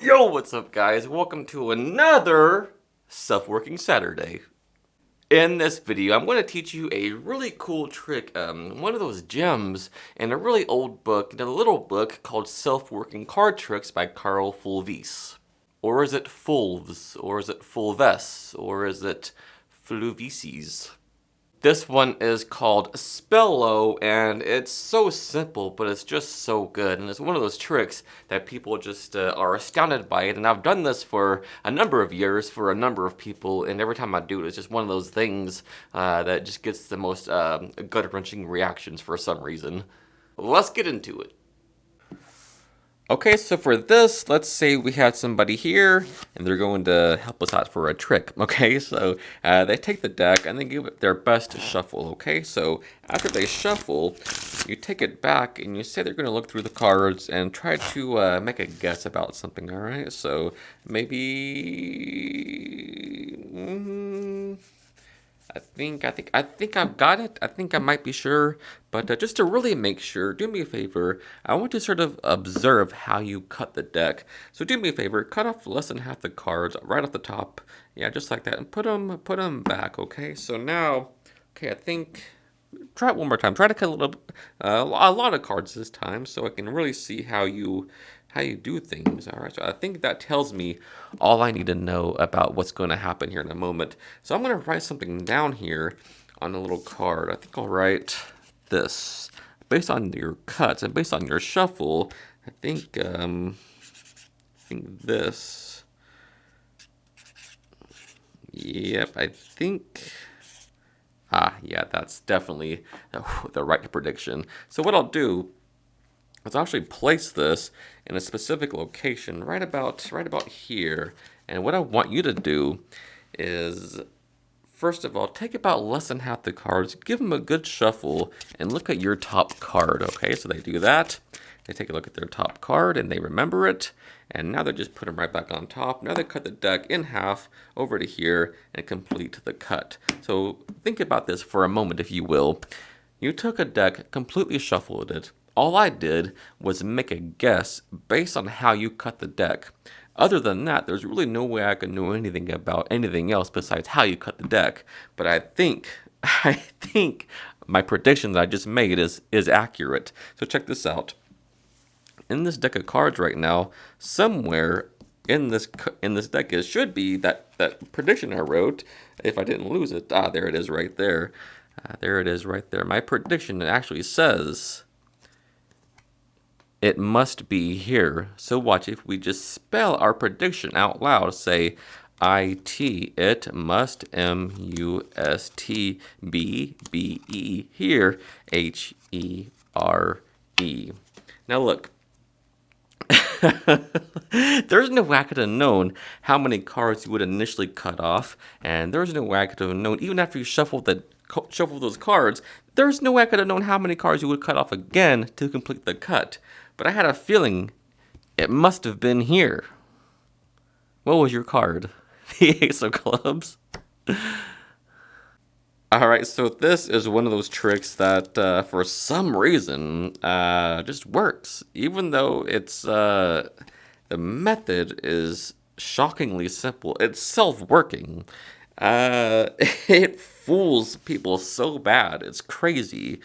Yo, what's up, guys? Welcome to another Self-Working Saturday. In this video, I'm going to teach you a really cool trick, one of those gems in a really old book, in a little book called Self-Working Card Tricks by Carl Fulves. Or is it Fulves? Or is it Fulves? Or is it Fluvices? This one is called Spello, and it's so simple, but it's just so good. And it's one of those tricks that people just are astounded by it. And I've done this for a number of years for a number of people, and every time I do it, it's just one of those things that just gets the most gut-wrenching reactions for some reason. Let's get into it. Okay, so for this, let's say we have somebody here, and they're going to help us out for a trick, okay? So they take the deck, and they give it their best shuffle, okay? So after they shuffle, you take it back, and you say they're going to look through the cards and try to make a guess about something, all right? So maybe... I think I've got it. I think I might be sure, but just to really make sure, do me a favor. I want to sort of observe how you cut the deck. So do me a favor, cut off less than half the cards right off the top. Yeah, just like that, and put them back. Okay. So now, okay, I think. Try it one more time. Try to cut a lot of cards this time, so I can really see how you do things. All right. So I think that tells me all I need to know about what's going to happen here in a moment. So I'm going to write something down here on a little card. I think I'll write this based on your cuts and based on your shuffle. I think this. Yep. I think. Yeah, that's definitely the right prediction. So what I'll do is I'll actually place this in a specific location right about here. And what I want you to do is, first of all, take about less than half the cards, give them a good shuffle, and look at your top card, okay? So they do that. They take a look at their top card, and they remember it. And now they just put them right back on top. Now they cut the deck in half over to here and complete the cut. So think about this for a moment, if you will. You took a deck, completely shuffled it. All I did was make a guess based on how you cut the deck. Other than that, there's really no way I could know anything about anything else besides how you cut the deck. But I think my prediction that I just made is accurate. So check this out. In this deck of cards right now, somewhere in this deck should be that prediction I wrote. If I didn't lose it, there it is right there. There it is right there. My prediction actually says it must be here. So watch, if we just spell our prediction out loud, say IT, it must, MUSTBBE, here, HERE. Now look. There's no way I could have known how many cards you would initially cut off, and there's no way I could have known, even after you shuffle those cards, there's no way I could have known how many cards you would cut off again to complete the cut. But I had a feeling it must have been here. What was your card? The Ace of Clubs? Alright, so this is one of those tricks that, for some reason, just works. Even though it's, the method is shockingly simple. It's self-working. It fools people so bad. It's crazy.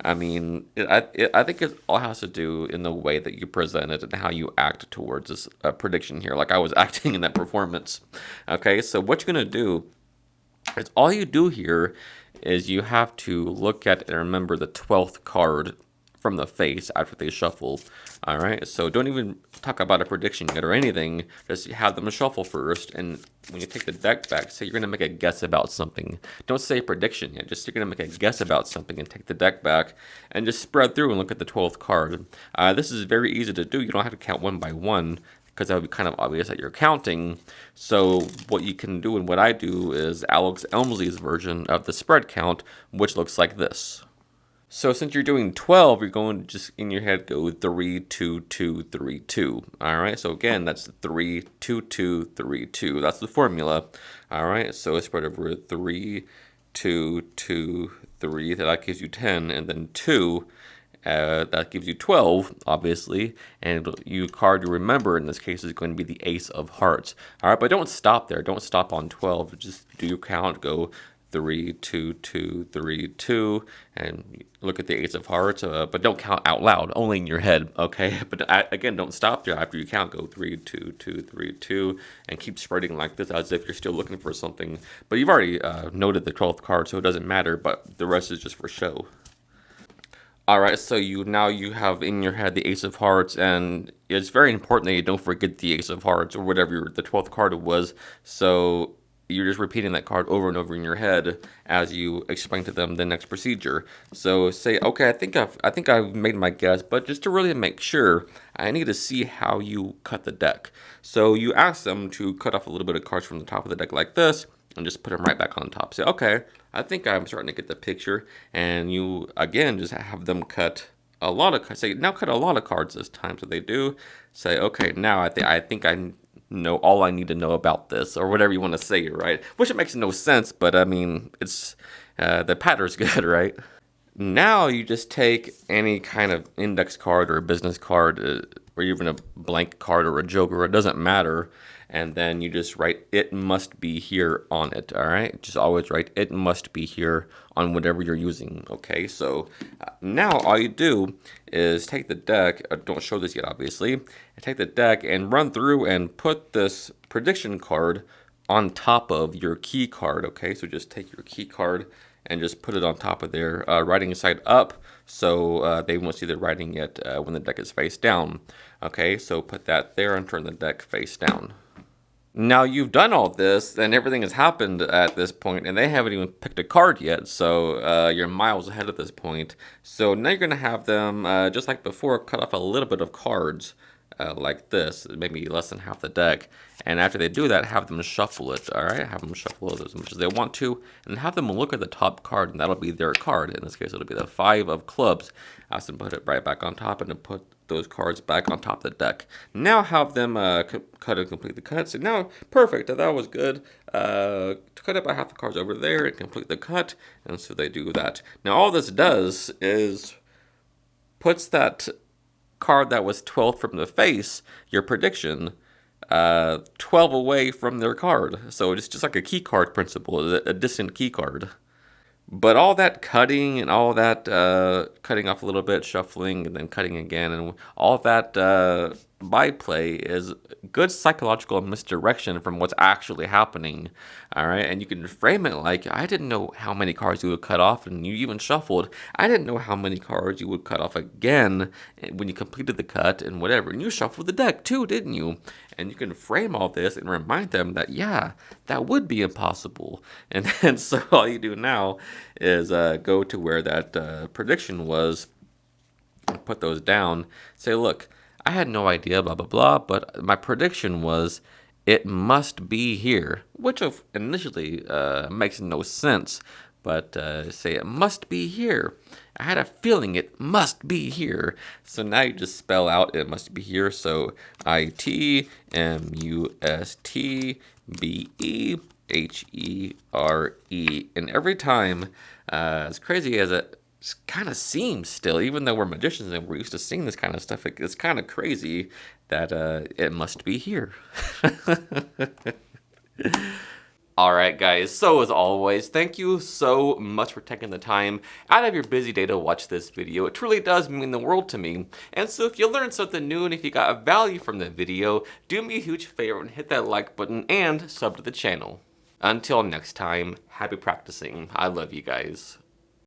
I mean, I think it all has to do in the way that you present it and how you act towards this prediction here, like I was acting in that performance. Okay, so what you're going to do, it's all you do here is you have to look at and remember the 12th card from the face after they shuffle. All right, so don't even talk about a prediction yet or anything. Just have them shuffle first, and when you take the deck back, say you're going to make a guess about something. Don't say prediction yet. Just you're going to make a guess about something and take the deck back and just spread through and look at the 12th card. This is very easy to do. You don't have to count one by one, because that would be kind of obvious that you're counting. So what you can do and what I do is Alex Elmsley's version of the spread count, which looks like this. So since you're doing 12, you're going to just in your head go 3, 2, 2, 3, 2. All right. So again, that's 3, 2, 2, 3, 2. That's the formula. All right. So it's spread over 3, 2, 2, 3. That gives you 10, and then 2. That gives you 12, obviously, and your card you remember in this case is going to be the Ace of Hearts. All right, but don't stop there. Don't stop on 12. Just do your count. Go 3, 2, 2, 3, 2, and look at the Ace of Hearts. But don't count out loud, only in your head, okay? But again, don't stop there. After you count, go 3, 2, 2, 3, 2, and keep spreading like this as if you're still looking for something. But you've already noted the 12th card, so it doesn't matter. But the rest is just for show. All right, so you have in your head the Ace of Hearts, and it's very important that you don't forget the Ace of Hearts or whatever the 12th card it was. So you're just repeating that card over and over in your head as you explain to them the next procedure. So say, okay, I think I've made my guess, but just to really make sure, I need to see how you cut the deck. So you ask them to cut off a little bit of cards from the top of the deck like this, and just put them right back on top. Say, okay, I think I'm starting to get the picture. And you, again, just have them cut a lot of cards. Say, now cut a lot of cards this time. So they do. Say, okay, now I think I know all I need to know about this, or whatever you want to say, right? Which it makes no sense, but I mean, it's the pattern's good, right? Now you just take any kind of index card or a business card, or even a blank card or a joker, it doesn't matter. And then you just write, it must be here on it, all right? Just always write, it must be here on whatever you're using, okay? So now all you do is take the deck, don't show this yet, obviously, and take the deck and run through and put this prediction card on top of your key card, okay? So just take your key card and just put it on top of their writing side up, so they won't see the writing yet when the deck is face down. Okay, so put that there and turn the deck face down. Now you've done all this, and everything has happened at this point, and they haven't even picked a card yet, so you're miles ahead at this point. So now you're going to have them, just like before, cut off a little bit of cards, like this, maybe less than half the deck. And after they do that, have them shuffle it, all right? Have them shuffle it as much as they want to, and have them look at the top card, and that'll be their card. In this case, it'll be the 5 of clubs. Ask them to put it right back on top and to put those cards back on top of the deck. Now have them cut and complete the cut. So now, perfect, that was good. To cut up, I have the cards over there and complete the cut, and so they do that. Now all this does is puts that card that was 12th from the face, your prediction, 12 away from their card. So it's just like a key card principle, a distant key card. But all that cutting and all that cutting off a little bit, shuffling, and then cutting again, and all that byplay is good psychological misdirection from what's actually happening. All right, and you can frame it like, I didn't know how many cards you would cut off, and you even shuffled. I didn't know how many cards you would cut off again when you completed the cut and whatever. And you shuffled the deck too, didn't you? And you can frame all this and remind them that, yeah, that would be impossible. And then so all you do now is go to where that prediction was, put those down, say, look, I had no idea, blah, blah, blah, but my prediction was it must be here, which initially makes no sense, but say it must be here. I had a feeling it must be here. So now you just spell out it must be here. So ITMUSTBEHERE. And every time, as crazy as it kind of seems still, even though we're magicians and we're used to seeing this kind of stuff, it's kind of crazy that it must be here. All right, guys, so as always, thank you so much for taking the time out of your busy day to watch this video. It truly does mean the world to me. And so if you learned something new and if you got value from the video, do me a huge favor and hit that like button and sub to the channel. Until next time, happy practicing. I love you guys.